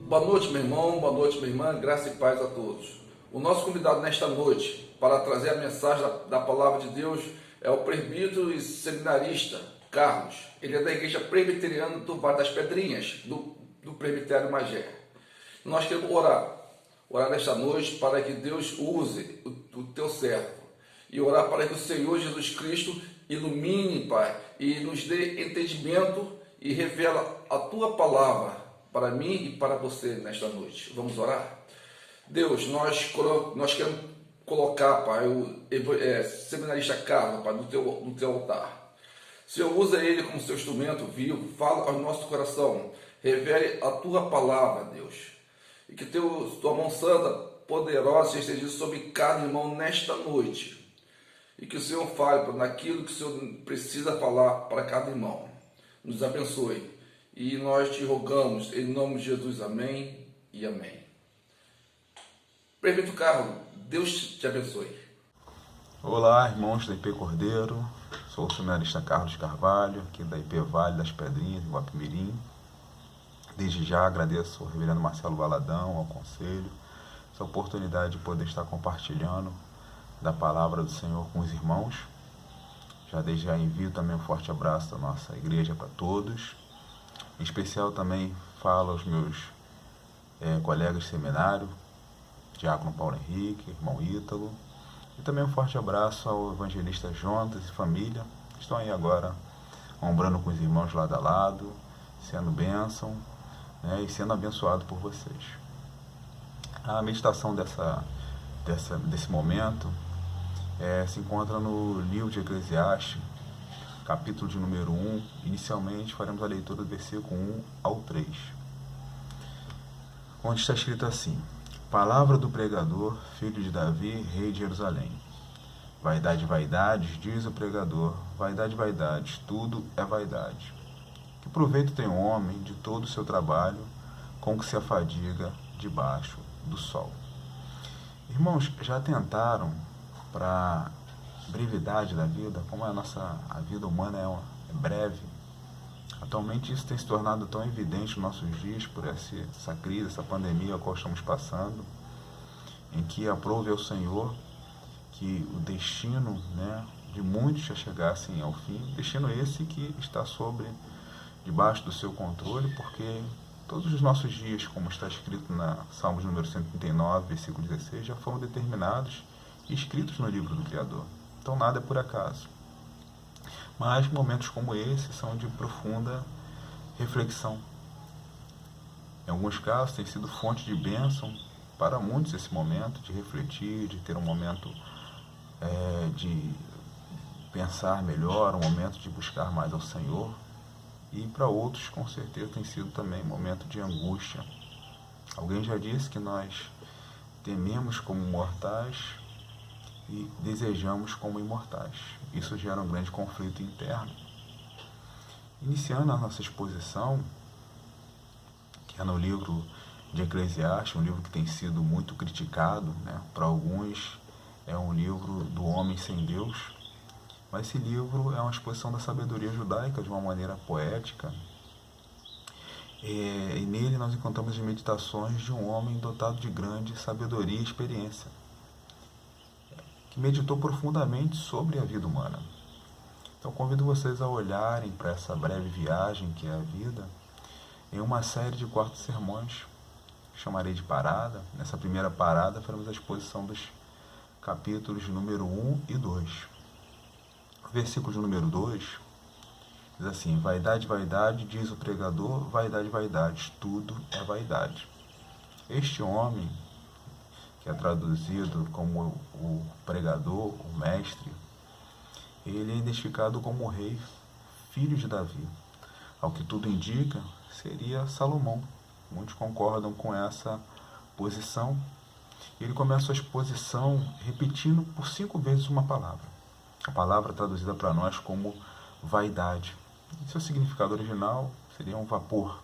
Boa noite, meu irmão, boa noite, minha irmã, graça e paz a todos. O nosso convidado nesta noite para trazer a mensagem da palavra de Deus é o presbítero e seminarista Carlos. Ele é da Igreja Presbiteriana do Vale das Pedrinhas, do Presbitério Magé. Nós queremos orar nesta noite para que Deus use o teu servo e orar para que o Senhor Jesus Cristo ilumine, Pai, e nos dê entendimento e revela a tua palavra para mim e para você nesta noite. Vamos orar? Deus, nós queremos colocar, Pai, o seminarista Carlos, Pai, no teu altar. Senhor, usa ele como seu instrumento vivo, fala ao nosso coração, revele a tua palavra, Deus. E que tua mão santa, poderosa, seja estendida sobre cada irmão nesta noite. E que o Senhor fale naquilo que o Senhor precisa falar para cada irmão. Nos abençoe. E nós te rogamos, em nome de Jesus, amém e amém. Presbítero Carlos, Deus te abençoe. Olá, irmãos da IP Cordeiro, sou o seminarista Carlos Carvalho, aqui da IP Vale das Pedrinhas, em Guapimirim. Desde já agradeço ao reverendo Marcelo Valadão, ao conselho, essa oportunidade de poder estar compartilhando da palavra do Senhor com os irmãos. Desde já envio também um forte abraço da nossa igreja para todos. Em especial também falo aos meus colegas de seminário, Diácono Paulo Henrique, irmão Ítalo, e também um forte abraço ao evangelista Jonas e família, que estão aí agora ombrando com os irmãos lado a lado, sendo bênção, e sendo abençoado por vocês. A meditação desse momento se encontra no livro de Eclesiastes, capítulo de número 1, inicialmente faremos a leitura do versículo 1 ao 3, onde está escrito assim: Palavra do pregador, filho de Davi, rei de Jerusalém. Vaidade, vaidades, diz o pregador, vaidade, vaidades, tudo é vaidade. Que proveito tem o homem de todo o seu trabalho, com que se afadiga debaixo do sol. Irmãos, já atentaram para brevidade da vida, como a vida humana é breve. Atualmente isso tem se tornado tão evidente nos nossos dias por essa crise, essa pandemia a qual estamos passando, em que aprove ao Senhor que o destino de muitos já chegassem ao fim, destino esse que está debaixo do seu controle, porque todos os nossos dias, como está escrito na Salmos número 139, versículo 16, já foram determinados e escritos no livro do Criador. Então nada é por acaso. Mas momentos como esse são de profunda reflexão. Em alguns casos tem sido fonte de bênção para muitos esse momento, de refletir, de ter um momento de pensar melhor, um momento de buscar mais ao Senhor. E para outros, com certeza, tem sido também um momento de angústia. Alguém já disse que nós tememos como mortais e desejamos como imortais. Isso gera um grande conflito interno. Iniciando a nossa exposição, que é no livro de Eclesiastes, um livro que tem sido muito criticado, para alguns é um livro do homem sem Deus, mas esse livro é uma exposição da sabedoria judaica de uma maneira poética, e nele nós encontramos as meditações de um homem dotado de grande sabedoria e experiência, que meditou profundamente sobre a vida humana. Então convido vocês a olharem para essa breve viagem que é a vida, em uma série de 4 sermões, que chamarei de parada. Nessa primeira parada faremos a exposição dos capítulos número 1 e 2. O versículo de número 2 diz assim: Vaidade, vaidade, diz o pregador, vaidade, vaidade, tudo é vaidade. Este homem, que é traduzido como o pregador, o mestre, ele é identificado como o rei, filho de Davi. Ao que tudo indica, seria Salomão. Muitos concordam com essa posição. Ele começa a exposição repetindo por 5 vezes uma palavra. A palavra traduzida para nós como vaidade. E seu significado original seria um vapor.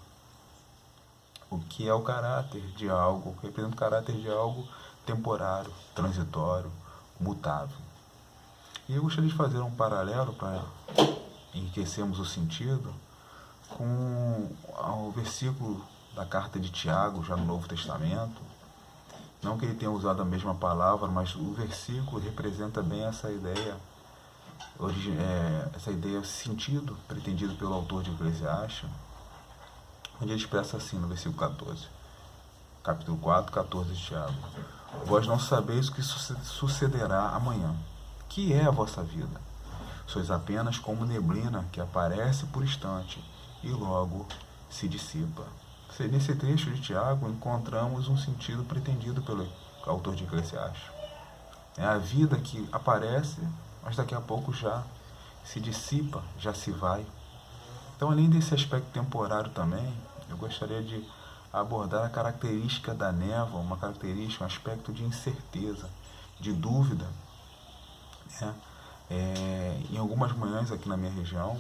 O que é o caráter de algo, representa o caráter de algo temporário, transitório, mutável. E eu gostaria de fazer um paralelo para enriquecermos o sentido com o versículo da carta de Tiago, já no Novo Testamento. Não que ele tenha usado a mesma palavra, mas o versículo representa bem essa ideia, sentido pretendido pelo autor de Eclesiastes, onde ele expressa assim no versículo 14, capítulo 4, 14 de Tiago: Vós não sabeis o que sucederá amanhã. Que é a vossa vida? Sois apenas como neblina que aparece por instante e logo se dissipa. Nesse trecho de Tiago encontramos um sentido pretendido pelo autor de Eclesiastes. É a vida que aparece, mas daqui a pouco já se dissipa, já se vai. Então, além desse aspecto temporário também, eu gostaria de abordar a característica da névoa, uma característica, um aspecto de incerteza, de dúvida. Em algumas manhãs aqui na minha região,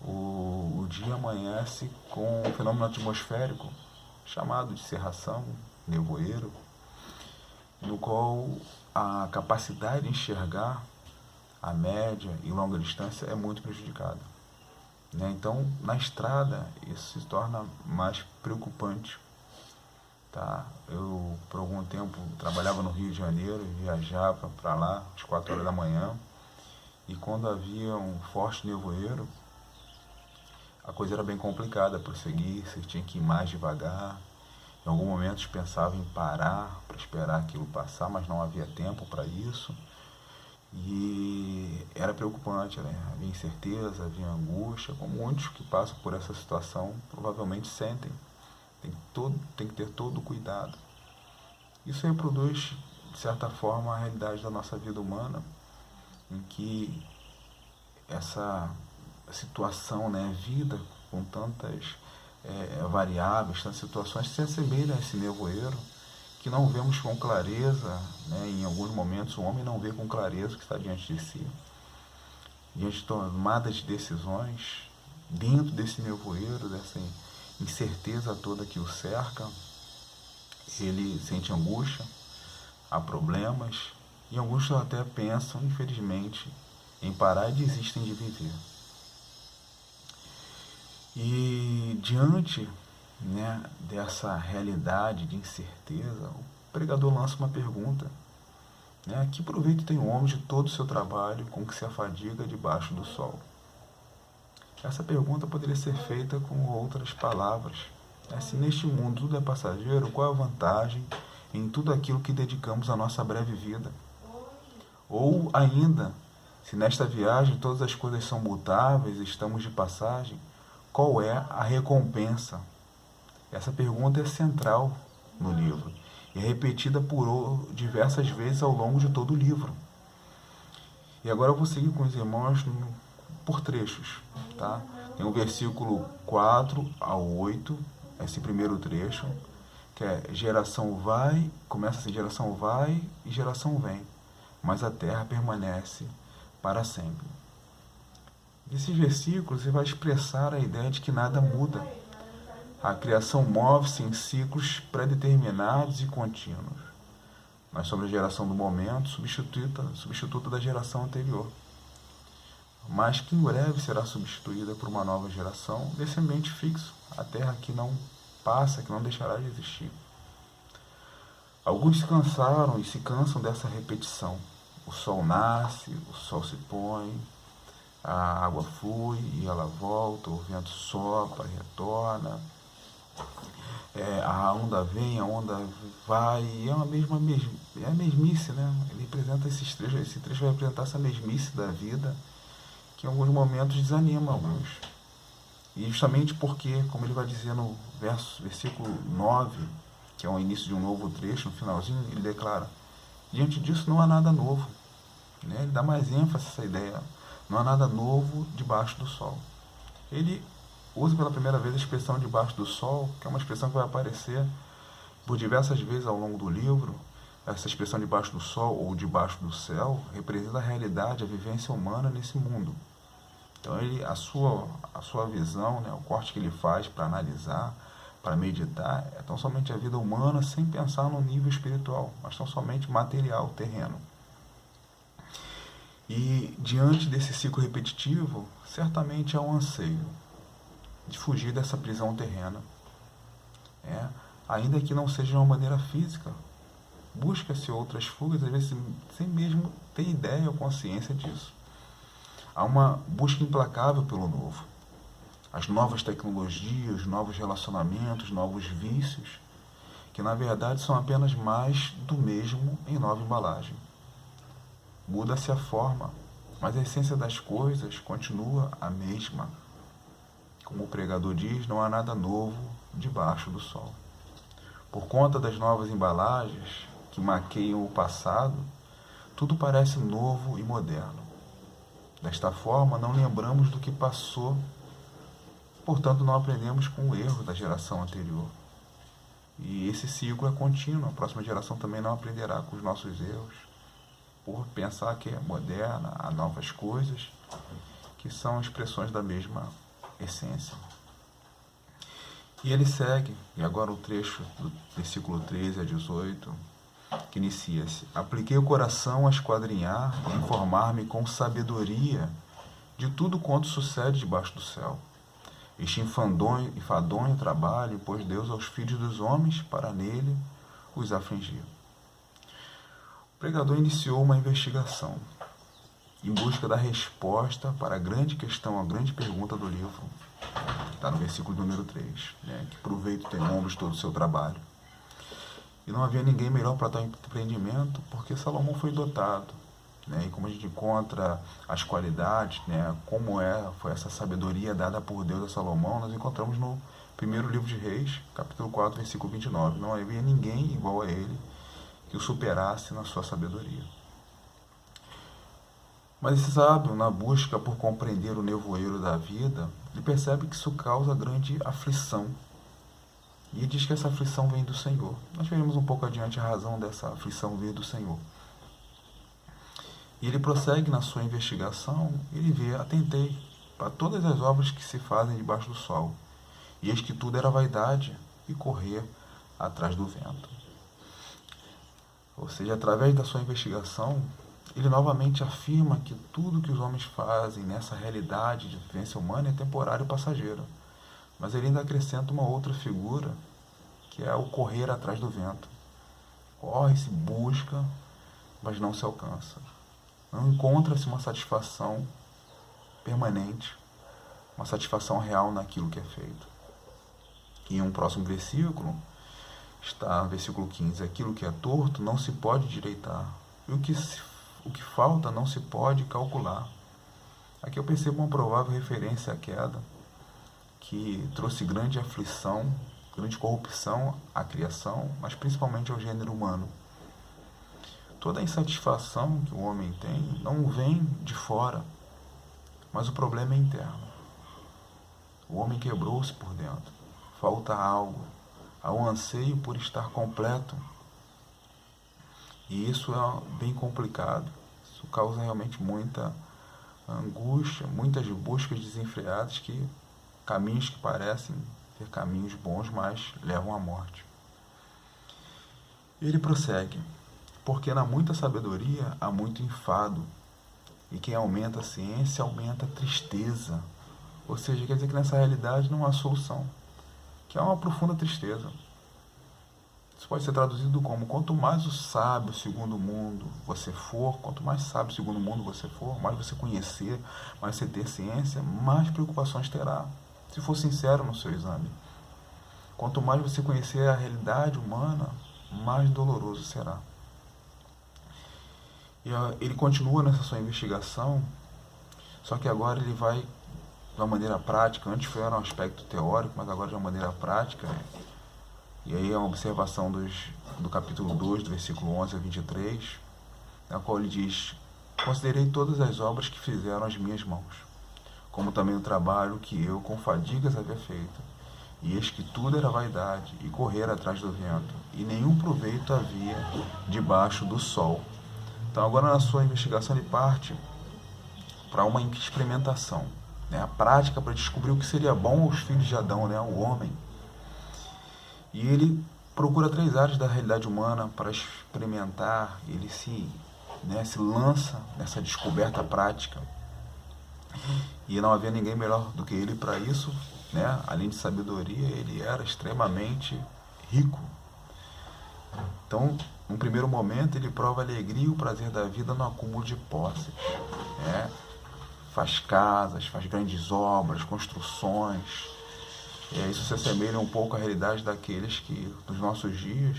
o dia amanhece com um fenômeno atmosférico chamado de cerração, nevoeiro, no qual a capacidade de enxergar a média e longa distância é muito prejudicada. Então, na estrada, isso se torna mais preocupante. Eu, por algum tempo, trabalhava no Rio de Janeiro e viajava para lá às 4 horas da manhã. E quando havia um forte nevoeiro, a coisa era bem complicada para prosseguir, você tinha que ir mais devagar. Em algum momento pensava em parar para esperar aquilo passar, mas não havia tempo para isso. E era preocupante, havia incerteza, havia angústia, como muitos que passam por essa situação provavelmente sentem. Tem que ter todo o cuidado. Isso reproduz, de certa forma, a realidade da nossa vida humana, em que essa situação, vida com tantas variáveis, tantas situações, se assemelha a esse nevoeiro que não vemos com clareza. Em alguns momentos o homem não vê com clareza o que está diante de si. Diante de tomadas de decisões, dentro desse nevoeiro, dessa incerteza toda que o cerca, ele sente angústia, há problemas, e alguns até pensam, infelizmente, em parar e desistem de viver. E diante dessa realidade de incerteza, o pregador lança uma pergunta: que proveito tem o homem de todo o seu trabalho com que se afadiga debaixo do sol? Essa pergunta poderia ser feita com outras palavras. Se neste mundo tudo é passageiro, qual é a vantagem em tudo aquilo que dedicamos à nossa breve vida? Ou ainda, se nesta viagem todas as coisas são mutáveis e estamos de passagem, qual é a recompensa? Essa pergunta é central no livro e é repetida por diversas vezes ao longo de todo o livro. E agora eu vou seguir com os irmãos por trechos. Tem o versículo 4 ao 8, esse primeiro trecho, que é: geração vai, começa assim: geração vai e geração vem, mas a terra permanece para sempre. Nesses versículos ele vai expressar a ideia de que nada muda. A criação move-se em ciclos pré-determinados e contínuos, mas sobre a geração do momento, substituta da geração anterior, mas que em breve será substituída por uma nova geração, descendente fixo, a terra que não passa, que não deixará de existir. Alguns se cansaram e se cansam dessa repetição. O sol nasce, o sol se põe, a água flui e ela volta, o vento sopra e retorna, a onda vem, a onda vai, e é a mesmice, Ele representa esse trecho vai representar essa mesmice da vida, que em alguns momentos desanima alguns. E justamente porque, como ele vai dizer no versículo 9, que é o início de um novo trecho, no finalzinho, ele declara: diante disso não há nada novo. Ele dá mais ênfase a essa ideia: não há nada novo debaixo do sol. Ele usa pela primeira vez a expressão debaixo do sol, que é uma expressão que vai aparecer por diversas vezes ao longo do livro. Essa expressão debaixo do sol ou debaixo do céu representa a realidade, a vivência humana nesse mundo. Então a sua visão, o corte que ele faz para analisar, para meditar, é tão somente a vida humana sem pensar no nível espiritual, mas tão somente material, terreno. E diante desse ciclo repetitivo, certamente há um anseio de fugir dessa prisão terrena, ainda que não seja de uma maneira física. Busca-se outras fugas, às vezes sem mesmo ter ideia ou consciência disso. Há uma busca implacável pelo novo. As novas tecnologias, novos relacionamentos, novos vícios, que na verdade são apenas mais do mesmo em nova embalagem. Muda-se a forma, mas a essência das coisas continua a mesma. Como o pregador diz, não há nada novo debaixo do sol. Por conta das novas embalagens que maqueiam o passado, tudo parece novo e moderno. Desta forma, não lembramos do que passou, portanto não aprendemos com o erro da geração anterior. E esse ciclo é contínuo, a próxima geração também não aprenderá com os nossos erros, por pensar que é moderna, há novas coisas, que são expressões da mesma essência. E ele segue, e agora o trecho do versículo 13 a 18, que inicia-se: apliquei o coração a esquadrinhar e informar-me com sabedoria de tudo quanto sucede debaixo do céu. Este enfadonho trabalho pôs Deus aos filhos dos homens para nele os afligir. O pregador iniciou uma investigação em busca da resposta para a grande questão, a grande pergunta do livro. Está no versículo número 3, que proveito tem ombros todo o seu trabalho. E não havia ninguém melhor para tal empreendimento, porque Salomão foi dotado. E como a gente encontra as qualidades, como foi essa sabedoria dada por Deus a Salomão, nós encontramos no primeiro livro de Reis, capítulo 4, versículo 29. Não havia ninguém igual a ele que o superasse na sua sabedoria. Mas esse sábio, na busca por compreender o nevoeiro da vida, ele percebe que isso causa grande aflição. E ele diz que essa aflição vem do Senhor. Nós veremos um pouco adiante a razão dessa aflição vir do Senhor. E ele prossegue na sua investigação, ele vê, atentei para todas as obras que se fazem debaixo do sol, e eis que tudo era vaidade e correr atrás do vento. Ou seja, através da sua investigação, ele novamente afirma que tudo que os homens fazem nessa realidade de vivência humana é temporário e passageiro. Mas ele ainda acrescenta uma outra figura, que é o correr atrás do vento. Corre-se, busca, mas não se alcança. Não encontra-se uma satisfação permanente, uma satisfação real naquilo que é feito. E em um próximo versículo, está no versículo 15, aquilo que é torto não se pode direitar, e o que falta não se pode calcular. Aqui eu percebo uma provável referência à queda, que trouxe grande aflição, grande corrupção à criação, mas principalmente ao gênero humano. Toda a insatisfação que o homem tem não vem de fora, mas o problema é interno. O homem quebrou-se por dentro, falta algo, há um anseio por estar completo. E isso é bem complicado, isso causa realmente muita angústia, muitas buscas desenfreadas, caminhos que parecem ser caminhos bons, mas levam à morte. Ele prossegue: porque na muita sabedoria há muito enfado, e quem aumenta a ciência aumenta a tristeza. Ou seja, quer dizer que nessa realidade não há solução, que há uma profunda tristeza. Isso pode ser traduzido como: quanto mais o sábio segundo o mundo você for, quanto mais sábio segundo o mundo você for, mais você conhecer, mais você ter ciência, mais preocupações terá, se for sincero no seu exame. Quanto mais você conhecer a realidade humana, mais doloroso será. E ele continua nessa sua investigação, só que agora ele vai de uma maneira prática. Antes era um aspecto teórico, mas agora de uma maneira prática. E aí é uma observação do capítulo 2, do versículo 11 a 23, na qual ele diz: considerei todas as obras que fizeram as minhas mãos, como também o trabalho que eu com fadigas havia feito. E eis que tudo era vaidade e correr atrás do vento, e nenhum proveito havia debaixo do sol. Então agora na sua investigação ele parte para uma experimentação, a prática para descobrir o que seria bom aos filhos de Adão, o homem. E ele procura 3 áreas da realidade humana para experimentar, ele se né, se lança nessa descoberta prática. E não havia ninguém melhor do que ele para isso, né? Além de sabedoria, ele era extremamente rico. Então, num primeiro momento, ele prova a alegria e o prazer da vida no acúmulo de posses, né? Faz casas, faz grandes obras, construções. Isso se assemelha um pouco à realidade daqueles que, nos nossos dias,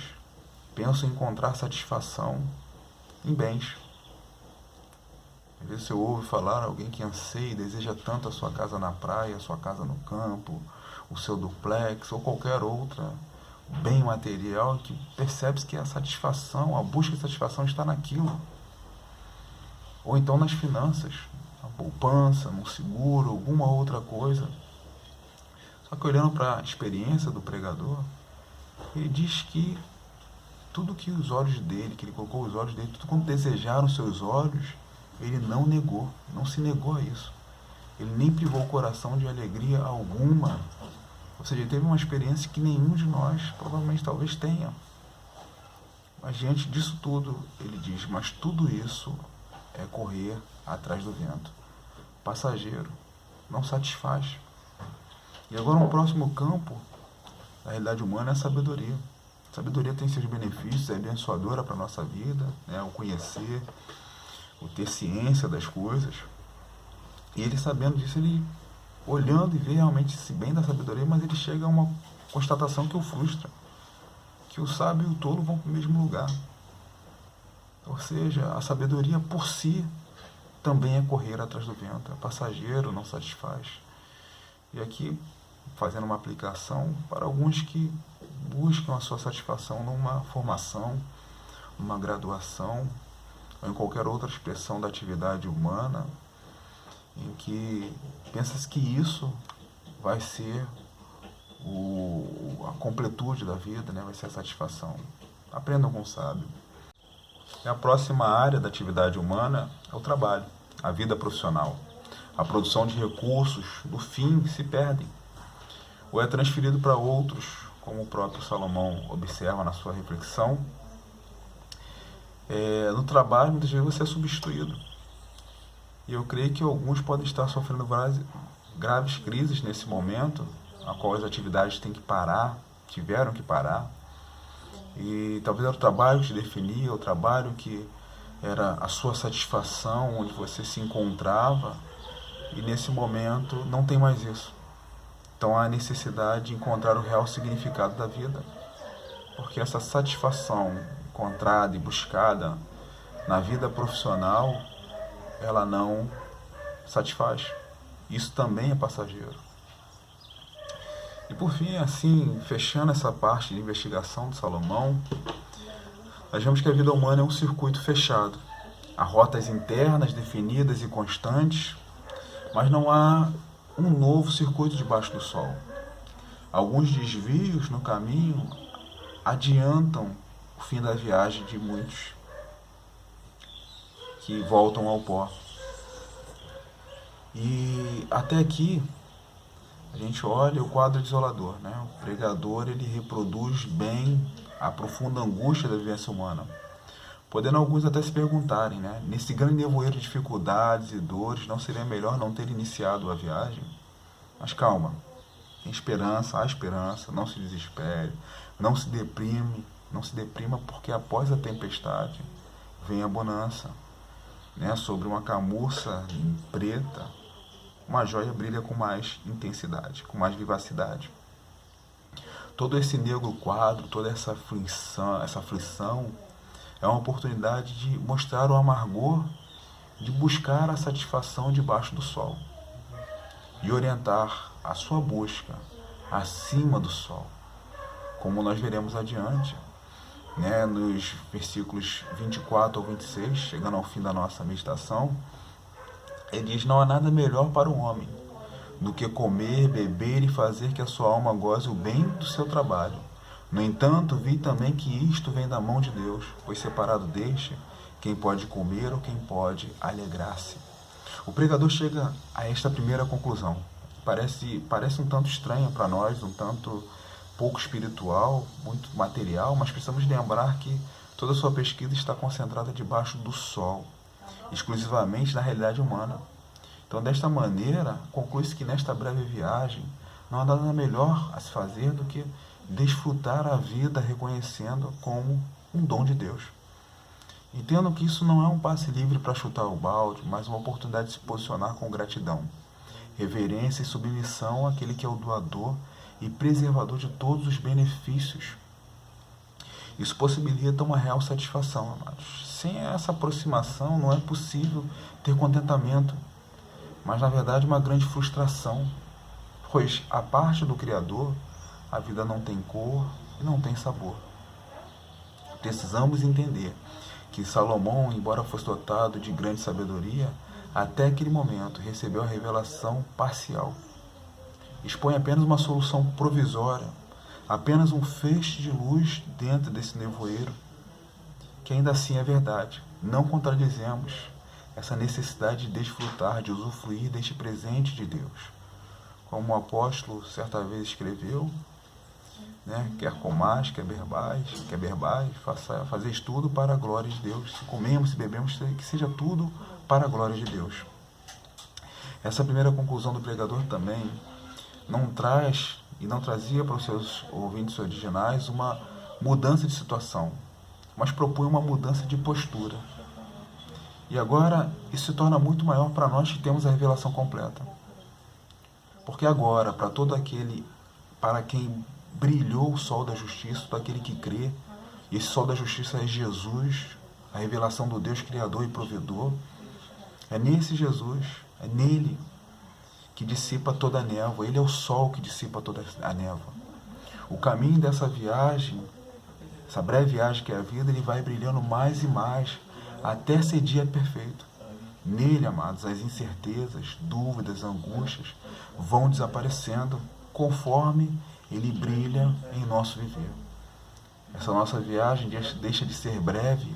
pensam em encontrar satisfação em bens. Às vezes você ouve falar alguém que anseia e deseja tanto a sua casa na praia, a sua casa no campo, o seu duplex ou qualquer outra bem material, que percebe que a satisfação, a busca de satisfação está naquilo. Ou então nas finanças, na poupança, no seguro, alguma outra coisa. Só que olhando para a experiência do pregador, ele diz que tudo que os olhos dele, que ele colocou os olhos dele, tudo quanto desejaram os seus olhos, ele não negou, não se negou a isso. Ele nem privou o coração de alegria alguma. Ou seja, ele teve uma experiência que nenhum de nós provavelmente talvez tenha. Mas diante disso tudo, ele diz, mas tudo isso é correr atrás do vento. Passageiro, não satisfaz. E agora um próximo campo da realidade humana é a sabedoria. A sabedoria tem seus benefícios, é abençoadora para a nossa vida, né? O conhecer, o ter ciência das coisas. E ele, sabendo disso, ele olhando e vê realmente esse bem da sabedoria, mas ele chega a uma constatação que o frustra, que o sábio e o tolo vão para o mesmo lugar. Ou seja, a sabedoria por si também é correr atrás do vento, é passageiro, não satisfaz. E aqui, fazendo uma aplicação para alguns que buscam a sua satisfação numa formação, numa graduação, ou em qualquer outra expressão da atividade humana, em que pensa-se que isso vai ser a completude da vida, né? Vai ser a satisfação. Aprendam com o sábio. E a próxima área da atividade humana é o trabalho, a vida profissional. A produção de recursos, no fim, se perdem. Ou é transferido para outros, como o próprio Salomão observa na sua reflexão. No trabalho, muitas vezes você é substituído. E eu creio que alguns podem estar sofrendo graves crises nesse momento, a qual as atividades têm que parar, tiveram que parar. E talvez era o trabalho que te definia, o trabalho que era a sua satisfação, onde você se encontrava, e nesse momento não tem mais isso. Então há a necessidade de encontrar o real significado da vida, porque essa satisfação encontrada e buscada na vida profissional, ela não satisfaz. Isso também é passageiro. E por fim, assim, fechando essa parte de investigação de Salomão, nós vemos que a vida humana é um circuito fechado. Há rotas internas definidas e constantes, mas não há um novo circuito debaixo do sol. Alguns desvios no caminho adiantam o fim da viagem de muitos que voltam ao pó. E até aqui a gente olha o quadro desolador, né? O pregador, ele reproduz bem a profunda angústia da vivência humana, podendo alguns até se perguntarem, né? Nesse grande nevoeiro de dificuldades e dores, não seria melhor não ter iniciado a viagem? Mas calma, tem esperança, há esperança, não se desespere, não se deprima, porque após a tempestade vem a bonança, né? Sobre uma camurça preta, uma joia brilha com mais intensidade, com mais vivacidade. Todo esse negro quadro, toda essa aflição é uma oportunidade de mostrar o amargor, de buscar a satisfação debaixo do sol e orientar a sua busca acima do sol, como nós veremos adiante, né, nos versículos 24 ao 26, chegando ao fim da nossa meditação. Ele diz: não há nada melhor para o homem do que comer, beber e fazer que a sua alma goze o bem do seu trabalho. No entanto, vi também que isto vem da mão de Deus, pois separado deste, quem pode comer ou quem pode alegrar-se. O pregador chega a esta primeira conclusão. Parece um tanto estranha para nós, um tanto pouco espiritual, muito material, mas precisamos lembrar que Toda sua pesquisa está concentrada debaixo do sol, exclusivamente na realidade humana. Então, desta maneira, conclui-se que nesta breve viagem não há nada melhor a se fazer do que desfrutar a vida reconhecendo como um dom de Deus. Entendo que isso não é um passe livre para chutar o balde, mas uma oportunidade de se posicionar com gratidão, reverência e submissão àquele que é o doador e preservador de todos os benefícios. Isso possibilita uma real satisfação, amados. Sem essa aproximação não é possível ter contentamento, mas na verdade uma grande frustração, pois a parte do Criador, a vida não tem cor e não tem sabor. Precisamos entender que Salomão, embora fosse dotado de grande sabedoria, até aquele momento recebeu a revelação parcial. Expõe apenas uma solução provisória, apenas um feixe de luz dentro desse nevoeiro, que ainda assim é verdade. Não contradizemos essa necessidade de desfrutar, de usufruir deste presente de Deus. Como o apóstolo certa vez escreveu, quer comais, quer bebais, fazeis tudo para a glória de Deus. Se comemos, se bebemos, que seja tudo para a glória de Deus. Essa primeira conclusão do pregador também não traz e não trazia para os seus ouvintes originais uma mudança de situação, mas propõe uma mudança de postura. E agora isso se torna muito maior para nós que temos a revelação completa. Porque agora, para quem brilhou o sol da justiça, todo aquele que crê, esse sol da justiça é Jesus, a revelação do Deus Criador e Provedor. É nesse Jesus, é nele que dissipa toda a névoa. Ele é o sol que dissipa toda a névoa. O caminho dessa viagem, essa breve viagem que é a vida, ele vai brilhando mais e mais, até ser dia perfeito. Nele, amados, as incertezas, dúvidas, angústias vão desaparecendo conforme ele brilha em nosso viver. Essa nossa viagem deixa de ser breve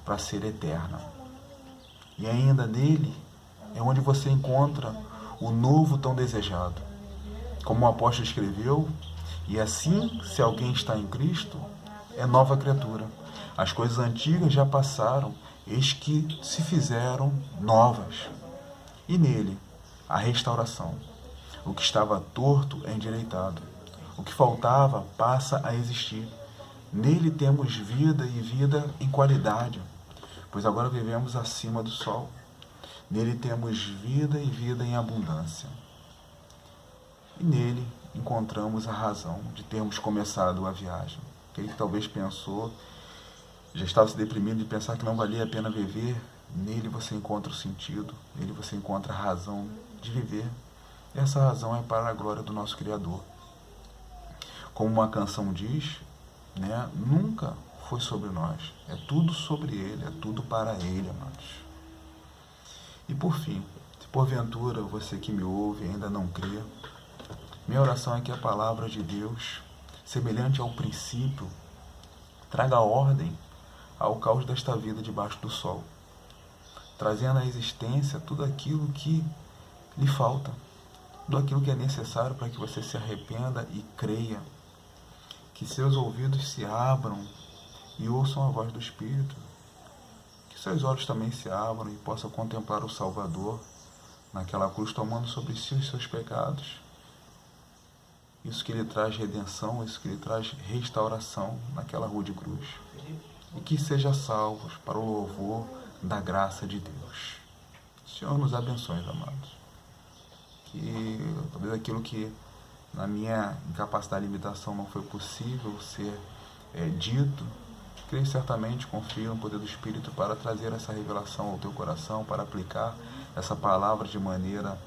para ser eterna. E ainda nele é onde você encontra o novo tão desejado. Como o apóstolo escreveu, e assim, se alguém está em Cristo, é nova criatura. As coisas antigas já passaram, eis que se fizeram novas. E nele, a restauração. O que estava torto é endireitado. O que faltava passa a existir. Nele temos vida e vida em qualidade, pois agora vivemos acima do sol. Nele temos vida e vida em abundância. E nele encontramos a razão de termos começado a viagem. Aquele que talvez pensou, já estava se deprimindo de pensar que não valia a pena viver, nele você encontra o sentido, nele você encontra a razão de viver. E essa razão é para a glória do nosso Criador. Como uma canção diz, nunca foi sobre nós, é tudo sobre Ele, é tudo para Ele, amados. E por fim, se porventura você que me ouve ainda não crê, minha oração é que a palavra de Deus, semelhante ao princípio, traga ordem ao caos desta vida debaixo do sol, trazendo à existência tudo aquilo que lhe falta, tudo aquilo que é necessário para que você se arrependa e creia. Que seus ouvidos se abram e ouçam a voz do Espírito. Que seus olhos também se abram e possam contemplar o Salvador naquela cruz, tomando sobre si os seus pecados. Isso que lhe traz redenção, isso que lhe traz restauração naquela rude cruz. E que seja salvos para o louvor da graça de Deus. O Senhor nos abençoe, amados. Que talvez aquilo que na minha incapacidade e limitação não foi possível ser dito, creio certamente, confio no poder do Espírito para trazer essa revelação ao teu coração, para aplicar essa palavra de maneira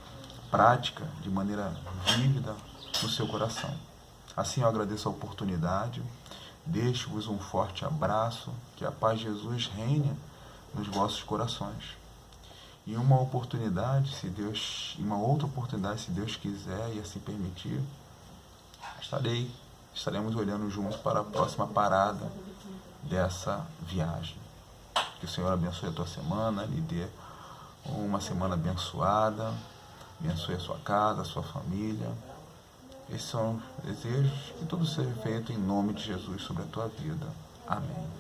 prática, de maneira vívida no seu coração. Assim eu agradeço a oportunidade, deixo-vos um forte abraço, que a paz de Jesus reine nos vossos corações. E uma outra oportunidade, se Deus quiser e assim permitir, estaremos olhando juntos para a próxima parada dessa viagem. Que o Senhor abençoe a tua semana, lhe dê uma semana abençoada, abençoe a sua casa, a sua família. Esses são os desejos, que tudo seja feito em nome de Jesus sobre a tua vida. Amém.